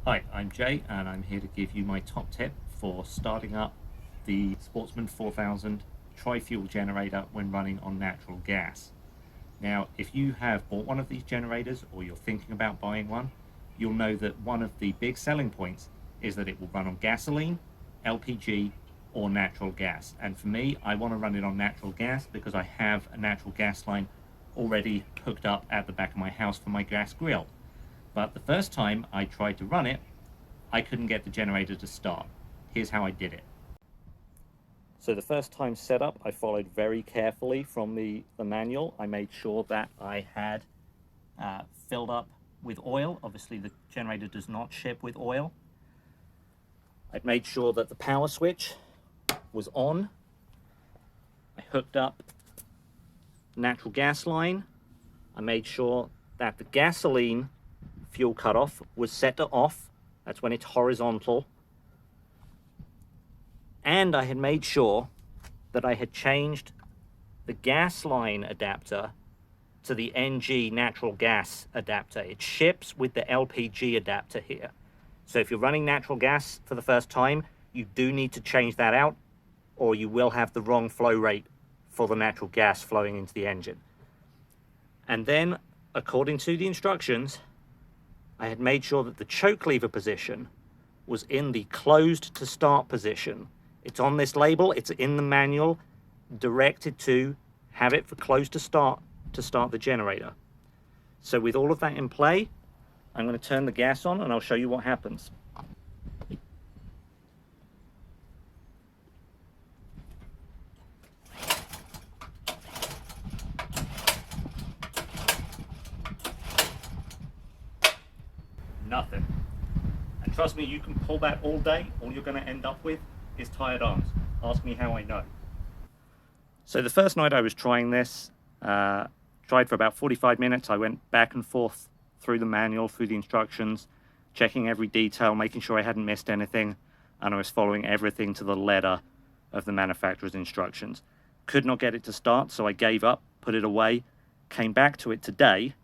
Hi, I'm Jay and I'm here to give you my top tip for starting up the Sportsman 4000 tri-fuel generator when running on natural gas. Now, if you have bought one of these generators or you're thinking about buying one, you'll know that one of the big selling points is that it will run on gasoline, LPG or natural gas. And for me, I want to run it on natural gas because I have a natural gas line already hooked up at the back of my house for my gas grill. But the first time I tried to run it, I couldn't get the generator to start. Here's how I did it. So the first time set up, I followed very carefully from the manual. I made sure that I had filled up with oil. Obviously the generator does not ship with oil. I made sure that the power switch was on. I hooked up natural gas line. I made sure that the gasoline fuel cutoff was set to off. That's when it's horizontal. And I had made sure that I had changed the gas line adapter to the NG natural gas adapter. It ships with the LPG adapter here. So if you're running natural gas for the first time, you do need to change that out or you will have the wrong flow rate for the natural gas flowing into the engine. And then, according to the instructions, I had made sure that the choke lever position was in the closed to start position. It's on this label, it's in the manual, directed to have it for closed to start the generator. So with all of that in play, I'm going to turn the gas on and I'll show you what happens. Nothing. And trust me, you can pull that all day. All you're going to end up with is tired arms. Ask me how I know. So the first night I was trying this, tried for about 45 minutes. I went back and forth through the manual, through the instructions, checking every detail, making sure I hadn't missed anything, and I was following everything to the letter of the manufacturer's instructions. Could not get it to start, so I gave up, put it away, came back to it today,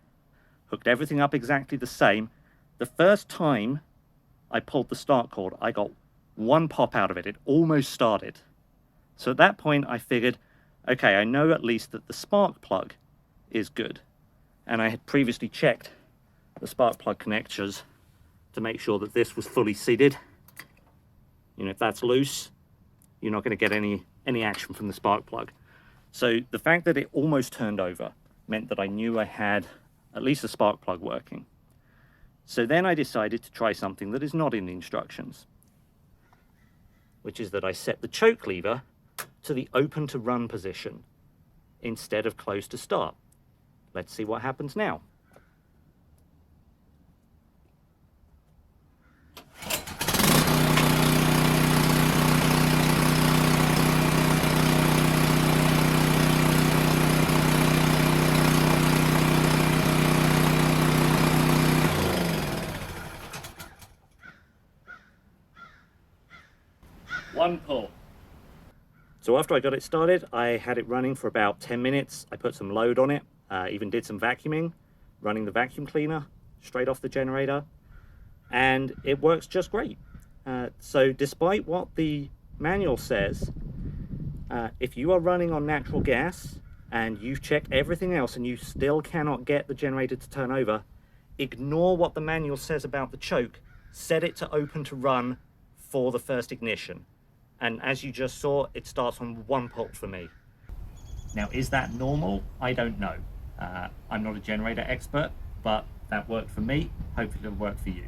hooked everything up exactly the same. The first time I pulled the start cord, I got one pop out of it. It almost started. So at that point, I figured, okay, I know at least that the spark plug is good. And I had previously checked the spark plug connectors to make sure that this was fully seated. You know, if that's loose, you're not going to get any action from the spark plug. So the fact that it almost turned over meant that I knew I had at least a spark plug working. So then I decided to try something that is not in the instructions, which is that I set the choke lever to the open to run position instead of closed to start. Let's see what happens now. One pull. So after I got it started, I had it running for about 10 minutes. I put some load on it, even did some vacuuming, running the vacuum cleaner straight off the generator, and it works just great. So despite what the manual says, if you are running on natural gas and you've checked everything else and you still cannot get the generator to turn over, ignore what the manual says about the choke, set it to open to run for the first ignition. And as you just saw, it starts on one pull for me. Now, is that normal? I don't know. I'm not a generator expert, but that worked for me. Hopefully it'll work for you.